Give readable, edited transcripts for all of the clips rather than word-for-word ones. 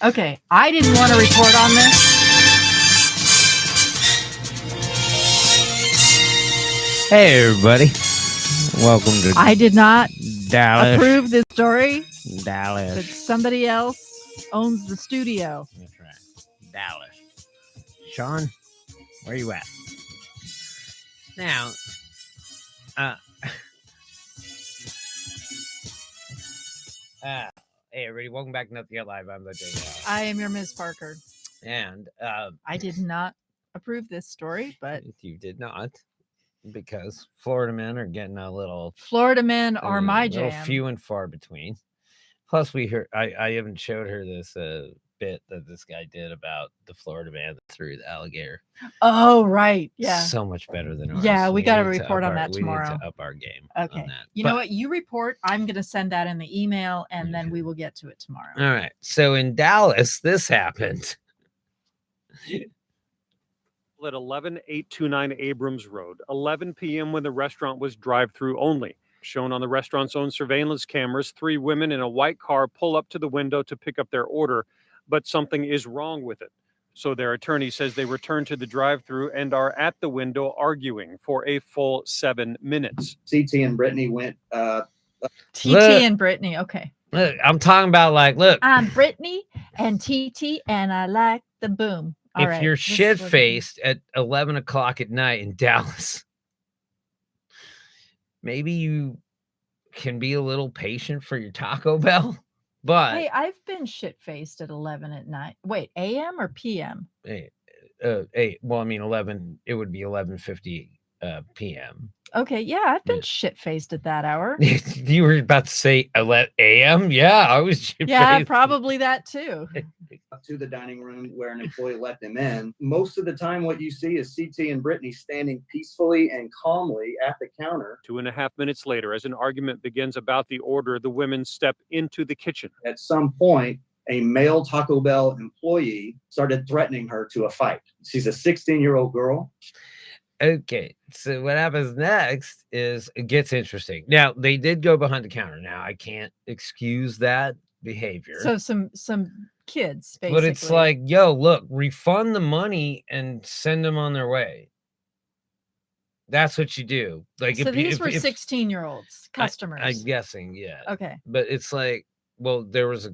Okay, I didn't want to report on this. Hey, everybody. Welcome to I did not Dallas. approve this story, but Dallas. somebody else owns the studio. That's right. Dallas. Sean, where you at? Now, hey, everybody. Welcome back to Nothing Yet Live. I'm the Dave. I am your Ms. Parker. And I did not approve this story, but you did not, because Florida men are getting a little Florida men are my little jam. few and far between. Plus, we heard I haven't showed her this bit that this guy did about the Florida man that threw the alligator. Oh, right. Yeah. So much better than ours. Yeah, we got to need report up on our- that tomorrow. We need to up our game Okay. on that. You know what? You report. I'm going to send that in the email, and then we will get to it tomorrow. All right. So in Dallas, this happened. At 11829 Abrams Road, 11 p.m. when the restaurant was drive-through only. Shown on the restaurant's own surveillance cameras, 3 women in a white car pull up to the window to pick up their order, but something is wrong with it. So their attorney says they returned to the drive-through and are at the window arguing for a full 7 minutes. CT and Brittany went TT Look. and Brittany. Okay. Look, I'm talking about look, I'm Brittany and TT, and I like the boom. All if right, you're this is shit what it faced at 11 o'clock at night in Dallas, maybe you can be a little patient for your Taco Bell. But Hey, I've been shit faced at 11 at night. Wait, AM or PM? well, I mean 11. It would be 11:50 p.m. Okay, yeah, I've been Yeah. shit faced at that hour. You were about to say 11 a.m. Yeah, I was shit Yeah, faced. probably that too. to the dining room where an employee let them in. Most of the time, what you see is CT and Brittany standing peacefully and calmly at the counter. 2.5 minutes later, as an argument begins about the order, the women step into the kitchen. At some point, a male Taco Bell employee started threatening her to a fight. She's a 16-year-old girl. Okay, so what happens next is it gets interesting. Now, they did go behind the counter. Now, I can't excuse that behavior. So some kids, basically. But it's like, yo, look, refund the money and send them on their way. That's what you do. Like, so if you- these if- were if- 16-year-olds, customers. I'm guessing, yeah. Okay. But it's like, well, there was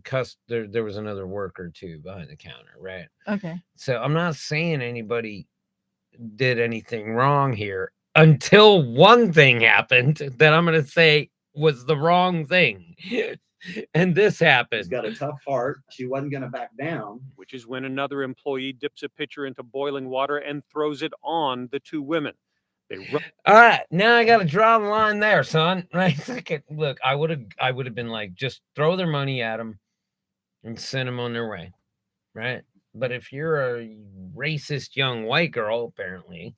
there was another worker too behind the counter, right? Okay. So I'm not saying anybody did anything wrong here until one thing happened that I'm going to say was the wrong thing. And this She's happened. got a tough heart. She wasn't going to back down. Which is when another employee dips a pitcher into boiling water and throws it on the 2 women. They run All right, now I got to draw the line there, son. Right? Look, I would have been like, just throw their money at them and send them on their way, right? But if you're a racist young white girl, apparently,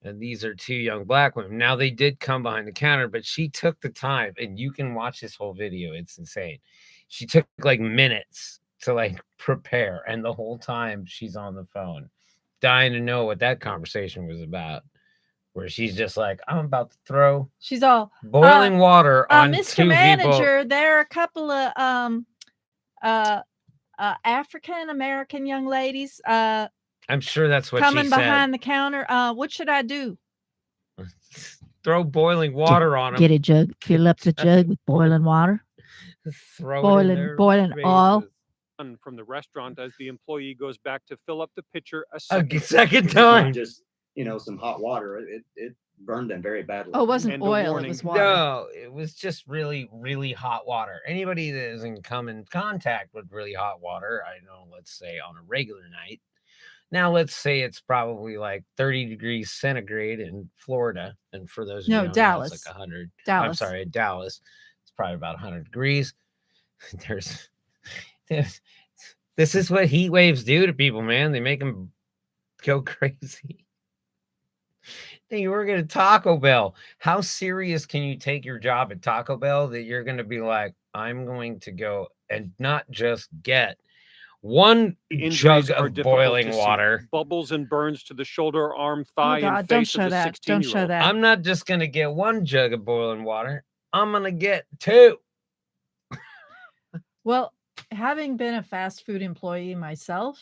and these are 2 young black women. Now they did come behind the counter, but she took the time, and you can watch this whole video. It's insane. She took like minutes to like prepare, and the whole time she's on the phone, dying to know what that conversation was about. Where she's just like, I'm about to throw She's all boiling water on Mr. 2 people. Manager, there are a couple of African American young ladies I'm sure that's what coming she said. behind the counter. What should I do? Throw boiling water on them. Get a jug, fill up the jug with boiling water, Throw it in boiling their boiling oil. faces. from the restaurant as the employee goes back to fill up the pitcher a A second. second It's not time. just, some hot water. It burned them very badly. Oh, it wasn't And a oil, it warning. was water. No, it was just really, really hot water. Anybody that doesn't come in contact with really hot water, I know, let's say on a regular night. Now, let's say it's probably like 30 degrees centigrade in Florida. And for those No, who don't know, Dallas. it's like 100. I'm Dallas. sorry, Dallas. It's probably about 100 degrees. There's this is what heat waves do to people, man. They make them go crazy. Then you work at a Taco Bell. How serious can you take your job at Taco Bell that you're going to be like, I'm going to go and not just get one Injuries jug are of difficult boiling to see. water. Bubbles and burns to the shoulder, arm, Oh thigh, God, and don't face show of the that. Don't show 16-year-old. that. I'm not just going to get one jug of boiling water. I'm going to get 2. Well, having been a fast food employee myself,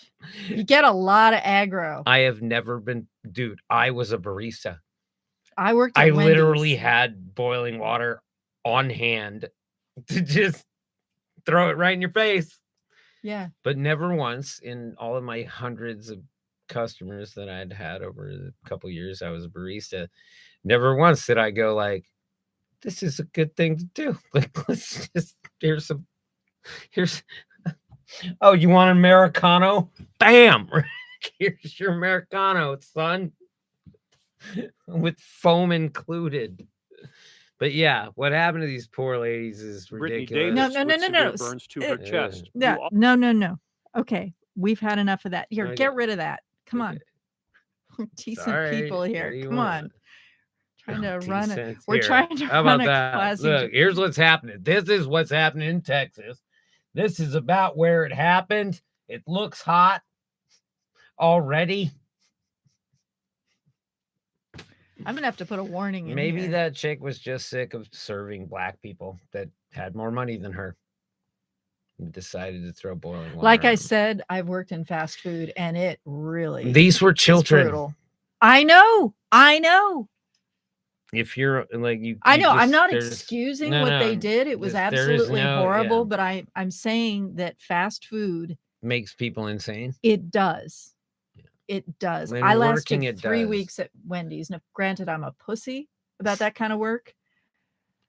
you get a lot of aggro. I have never been, dude. I was a barista. I worked at I literally Wendy's. had boiling water on hand to just throw it right in your face. Yeah. But never once in all of my hundreds of customers that I'd had over the couple years I was a barista, never once did I go like, this is a good thing to do. Like, let's just, here's oh, you want an Americano? Bam! Here's your Americano, son. With foam included. But yeah, what happened to these poor ladies is Brittany ridiculous. Davis No, no, with no, severe no. burns to her chest. Yeah. You No. Okay. We've had enough of that. Here, Okay. get rid of that. Come on. Okay. We're decent Sorry, people what here. do you Come want? on. Trying to Oh, run it. decent. We're Here, trying to how run about a that? classy. Look, here's what's happening. This is what's happening in Texas. This is about where it happened. It looks hot already. I'm gonna have to put a warning in Maybe here. that chick was just sick of serving black people that had more money than her. And decided to throw boiling water. Like on I them. said, I've worked in fast food, and it really These were is children. brutal. I know. If you're like you, I you know. I'm just- not there's- excusing no, what they no, did. It was there is absolutely no- horrible. yeah. But I'm saying that fast food, makes people insane. it does. Yeah. It does. When I working, lasted it 3 does. weeks at Wendy's. Now, granted, I'm a pussy about that kind of work,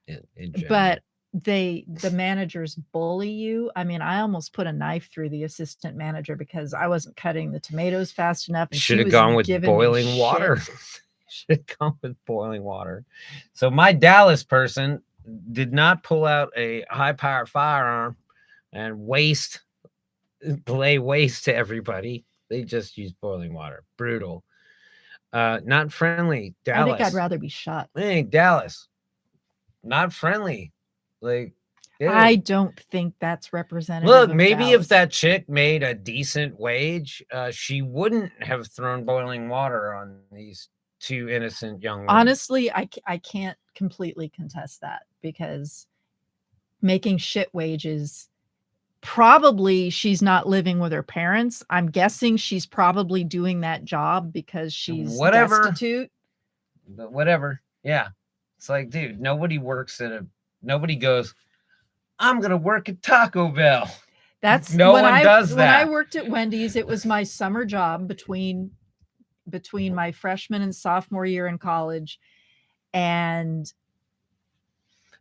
In general. but the managers bully you. I mean, I almost put a knife through the assistant manager because I wasn't cutting the tomatoes fast enough. And she should have was gone with giving me boiling water. shit. Should have gone with boiling water. So my Dallas person did not pull out a high-powered firearm and lay waste to everybody. They just used boiling water. Brutal. Not friendly. Dallas. I think I'd rather be shot. Hey, Dallas. Not friendly. Like, I dude. don't think that's representative. Look, of maybe Dallas. if that chick made a decent wage, she wouldn't have thrown boiling water on these two innocent young women. Honestly, I can't completely contest that because making shit wages, probably she's not living with her parents. I'm guessing she's probably doing that job because she's Whatever. destitute. But whatever. Yeah. It's like, dude, nobody goes, I'm going to work at Taco Bell. That's No when one does When I that. worked at Wendy's, it was my summer job between my freshman and sophomore year in college. And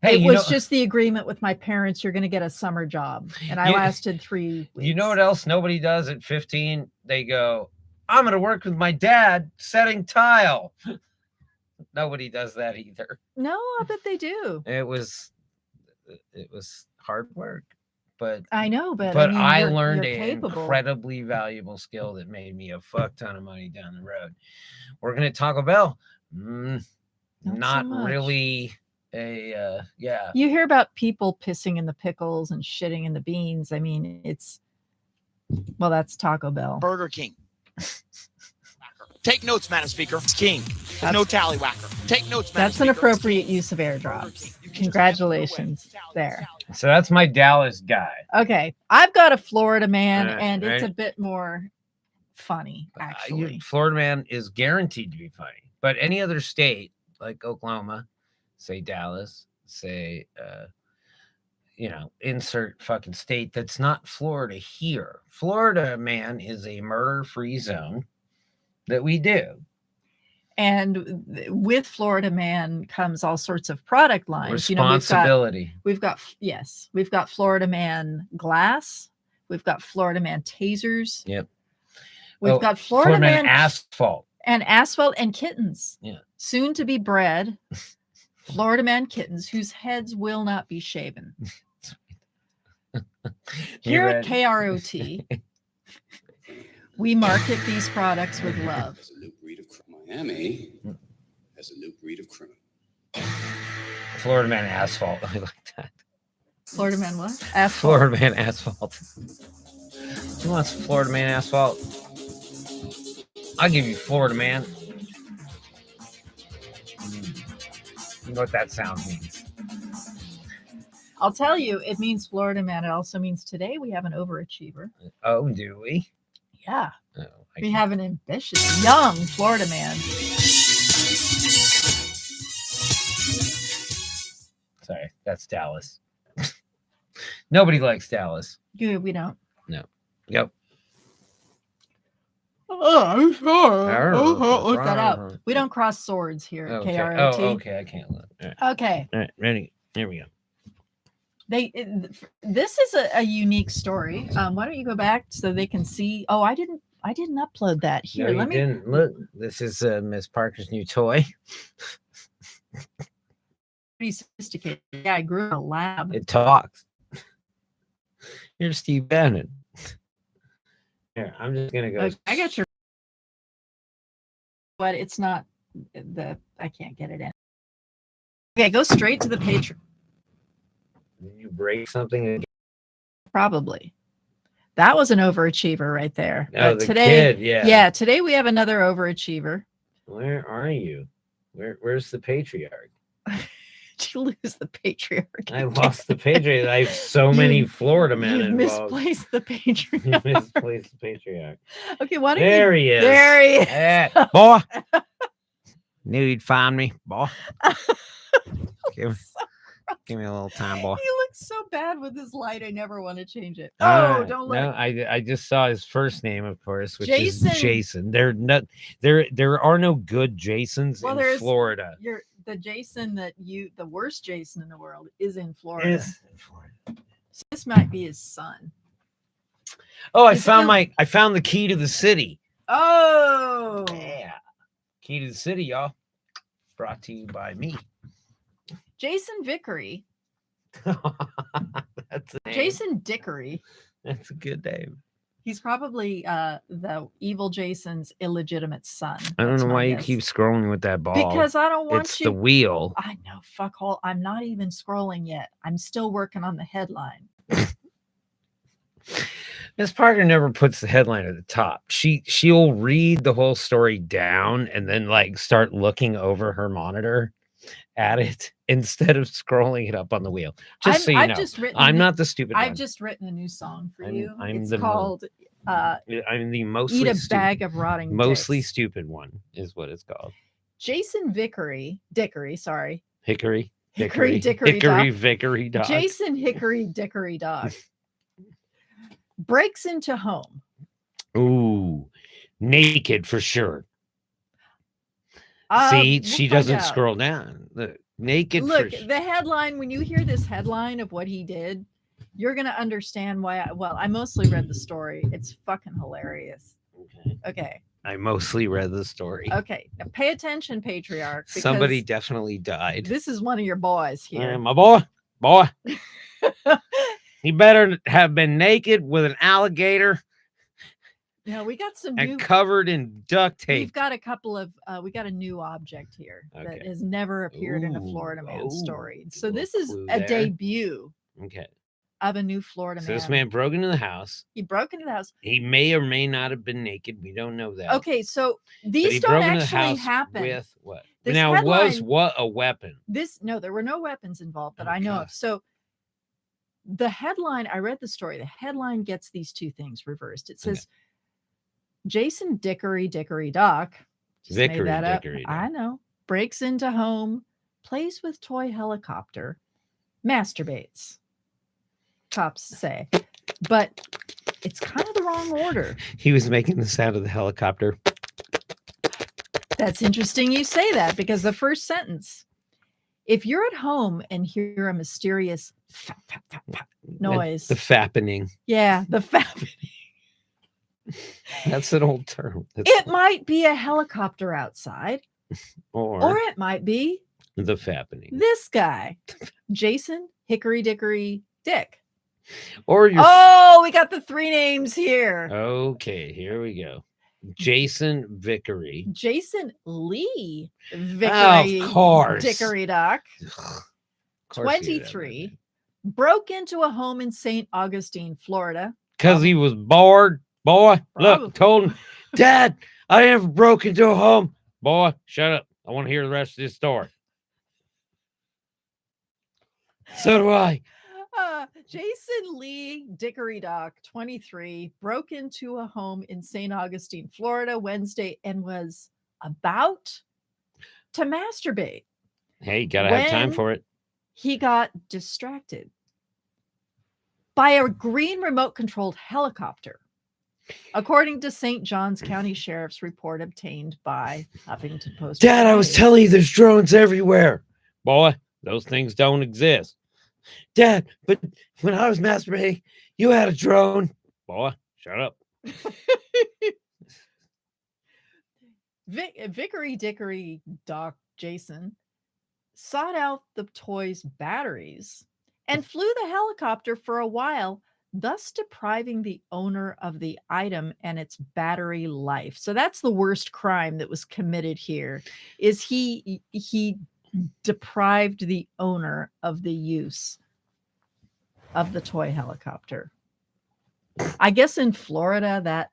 Hey, it you was know, just the agreement with my parents, you're going to get a summer job. And I You- lasted 3 weeks. you know what else nobody does at 15? They go, I'm going to work with my dad setting tile. Nobody does that either. No, I bet they do. It was hard work, but I know, but but I, mean, I you're learned an capable. incredibly valuable skill that made me a fuck ton of money down the road. Working at Taco Bell, Not not so much. really a yeah. You hear about people pissing in the pickles and shitting in the beans. I mean, that's Taco Bell. Burger King. Take notes, Madam Speaker. It's King. That's- No tallywhacker. Take notes, Madam That's an Speaker. appropriate use of airdrops. Congratulations there. So that's my Dallas guy. Okay, I've got a Florida man, Right, and it's a right. bit more funny, actually. Florida man is guaranteed to be funny, but any other state like Oklahoma, say Dallas, say insert fucking state that's not Florida here. Florida man is a murder-free zone that we do. And with Florida Man comes all sorts of product lines. Responsibility. We've got Florida Man glass. We've got Florida Man tasers. Yep. We've Oh, got Florida Man asphalt. and asphalt and kittens. Yeah. Soon to be bred Florida Man kittens whose heads will not be shaven. You Here at ready? KROT, we market these products with love. Has a new breed of Miami has a new breed of criminal. Florida man asphalt. I like that. Florida Man what? Asphalt. Florida man asphalt. Who wants Florida man asphalt? I'll give you Florida man. You know what that sound means. I'll tell you, it means Florida man. It also means today we have an overachiever. Oh, do we? Yeah, Oh, I we can't- have an ambitious young Florida man. Sorry, that's Dallas. Nobody likes Dallas. Good, we don't. Yep. Oh, I'm sorry. Arr, Look that up. arr. We don't cross swords here at Okay. KROT. Oh, okay. I can't look. All right. Okay. All right. Ready? Here we go. This is a unique story. Why don't you go back so they can see? Oh, I didn't upload that. Here, No, you let me. didn't look. This is Miss Parker's new toy. Pretty sophisticated. Yeah, I grew in a lab. It talks. Here's Steve Bannon. Here, I'm just gonna go. Okay, I got your. But it's not the. I can't get it in. Okay, go straight to the Patreon. Did you break something again? Probably. That was an overachiever right there. Oh, But the today, kid. Yeah. yeah, today we have another overachiever. Where are you? Where's the patriarch? Did you lose the patriarch? I lost the patriarch. I have so many You- Florida men You've involved. misplaced the You patriarch. misplaced the patriarch. Okay, why don't There you? he is. There he is. Hey, boy. Knew you'd find me, boy. Give me a little time, boy. He looks so bad with his light. I never want to change it. Uh, Oh, don't let no, it. I just saw his first name, of course, which Jason. is Jason. They're not there are no good Jasons Well, in there's- Florida. You're the Jason the worst Jason in the world is in Florida. Is in Florida. So this might be his son. Oh, Is it I found the key to the city. Oh, Yeah. Key to the city, y'all. Brought to you by me. Jason Vickery. That's a name. Jason Dickory. That's a good name. He's probably the evil Jason's illegitimate son. I don't That's know my why you guess. keep scrolling with that ball. Because I don't want it's you. the wheel. I know, fuck all. I'm not even scrolling yet. I'm still working on the headline. Miss Parker never puts the headline at the top. She'll read the whole story down and then like start looking over her monitor at it instead of scrolling it up on the wheel. Just so you know, just written. I'm not the stupid I've one. just written a new song for I'm- you. I'm It's the called I'm the mostly "Eat a stu- Bag of Rotting mostly Dicks." stupid one is what it's called. Jason Dickory, sorry. Hickory, Hickory Dickory Hickory Dock. Vickery Dog. Jason Hickory Dickory Dog breaks into home. Ooh, naked for sure. we'll See, she find doesn't out. scroll down. Look, naked. Look, for sure. the headline, when you hear this headline of what he did, you're going to understand why. I mostly read the story. It's fucking hilarious. Okay. Okay. I mostly read the story. Okay. Now pay attention, patriarch. Somebody because definitely died. This is one of your boys here. My boy. He better have been naked with an alligator Now we got some and new. covered in duct We've tape. got a couple of. We got a new object here that Okay. has never appeared in a Ooh, Florida man oh, story. So little this is clue a there. debut Okay. of a new Florida So man. this man broke into the house. He broke into the house. He may or may not have been naked. We don't know that. Okay, so But these he don't broke into the actually house happen. with what? This Now, was headline- what a weapon? There were no weapons involved that Oh, I know God. of. So the headline, I read the story. The headline gets these two things reversed. It Okay. says Jason Dickory Dock. Just made Vickery that up. Dickory Dock. I know. Breaks into home, plays with toy helicopter, masturbates. Cops say, but it's kind of the wrong order. He was making the sound of the helicopter. That's interesting you say that because the first sentence, if you're at home and hear a mysterious fap, fap, fap, fap noise, The fappening. yeah, the fap, That's an old term. it might be a helicopter outside, or or it might be the fappening. this guy, Jason Hickory Dickory Dick. Or your Oh, we got the three names here. Okay, here we go. Jason Vickery. Jason Lee Vickery Of course. Dickory Dock, Of course he would have that 23, name. broke into a home in St. Augustine, Florida. Cause he was bored. Boy, Probably. look, told him, Dad, I never broke into a home. Boy, shut up. I want to hear the rest of this story. So do I. Jason Lee Dickory Dock, 23, broke into a home in St. Augustine, Florida, Wednesday and was about to masturbate. Hey, gotta have time When for it. he got distracted by a green remote controlled helicopter, according to St. Johns County Sheriff's report obtained by Huffington Post. Dad, I was News. telling you there's drones everywhere. Boy, those things don't exist. Dad, but when I was masturbating, you had a drone. Boy, shut up. Vickery Dickory Doc Jason sought out the toy's batteries and flew the helicopter for a while, thus depriving the owner of the item and its battery life. So that's the worst crime that was committed here. Is he deprived the owner of the use of the toy helicopter. I guess in Florida that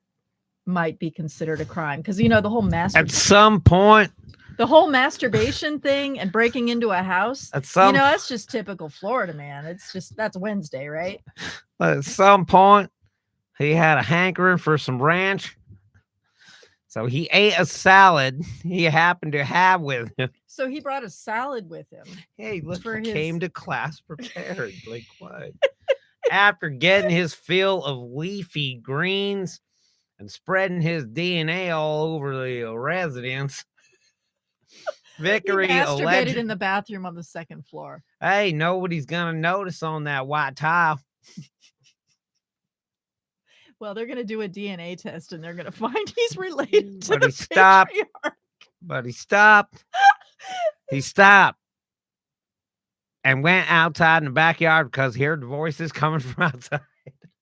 might be considered a crime because the whole At some point, masturbation thing and breaking into a house. at some That's just typical Florida, man. That's Wednesday, right? at some point, he had a hankering for some ranch. So he ate a salad he happened to have with him. So he brought a salad with him. Hey, look, For I his- came to class prepared. Like what? After getting his fill of leafy greens and spreading his DNA all over the residence, He Vickery masturbated alleged, in the bathroom on the second floor. hey, nobody's gonna notice on that white tile. Well, they're going to do a DNA test and they're going to find he's related to But the he stopped. patriarch. But he stopped. He stopped and went outside in the backyard because he heard the voices coming from outside.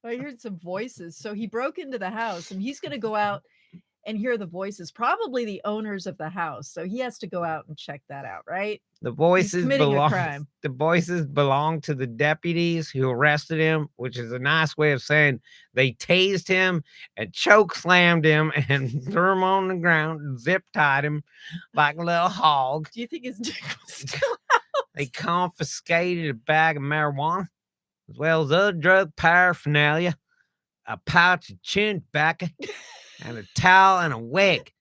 I heard some voices. So he broke into the house and he's going to go out and hear the voices, probably the owners of the house. So he has to go out and check that out, right? The voices committing a belong. crime. The voices belong to the deputies who arrested him, which is a nice way of saying they tased him and choke slammed him and threw him on the ground and zip tied him like a little hog. Do you think his dick was still They confiscated a bag of marijuana as well as other drug paraphernalia, a pouch of chewing tobacco, and a towel and a wig.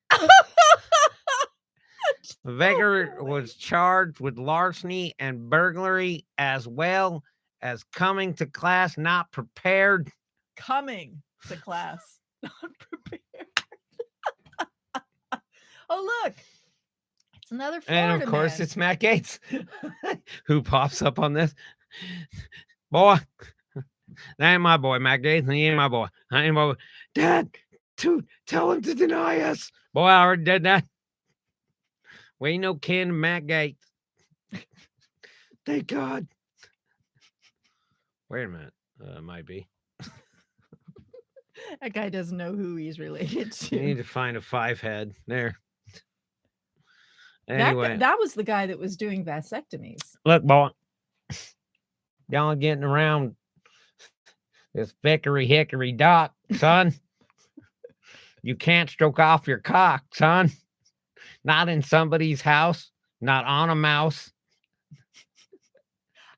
Vickery was charged with larceny and burglary as well as coming to class not prepared. coming to class? Not prepared. Oh, look. It's another Florida And of course, man. it's Matt Gates who pops up on this. Boy, that ain't my boy, Matt Gates. He ain't my boy. I ain't my boy. Dad, dude, tell him to deny us. Boy, I already did that. We ain't no kin to Matt Gates. Thank God. Wait a minute. Might be. That guy doesn't know who he's related You need to. to find a 5-head there. That, Anyway, that was the guy that was doing vasectomies. look, boy. Y'all getting around this Vickery Hickory Dock, son. You can't stroke off your cock, son. Not in somebody's house, not on a mouse.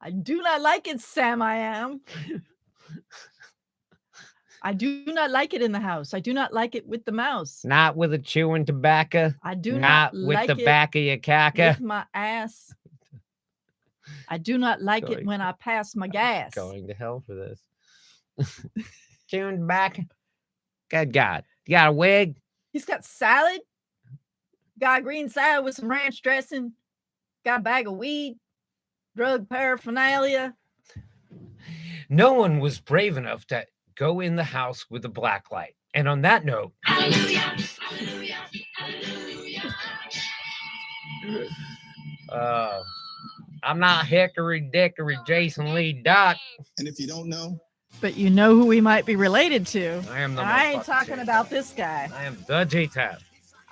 I do not like it, Sam. I am. I do not like it in the house. I do not like it with the mouse. Not with a chewing tobacco. I do Not not with like the it back of your caca. with my ass. I do not like it Going- when I pass my gas. Going to hell for this. Chewing tobacco. Good God. You got a wig? He's got salad. Got a green salad with some ranch dressing. Got a bag of weed. Drug paraphernalia. No one was brave enough to go in the house with a black light. And on that note, I'm not Hickory Dickory Jason Lee Doc. And if you don't know, But you know who we might be related to. I am the And I ain't motherfucking talking J-Tab. about this guy. I am the J-Tab.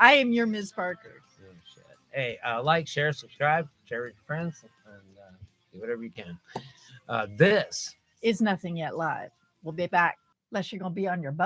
I am your Ms. Parker. Oh, shit. Hey, like, share, subscribe, share with your friends, and do whatever you can. This Is Nothing Yet Live. We'll be back. Unless you're going to be on your butt.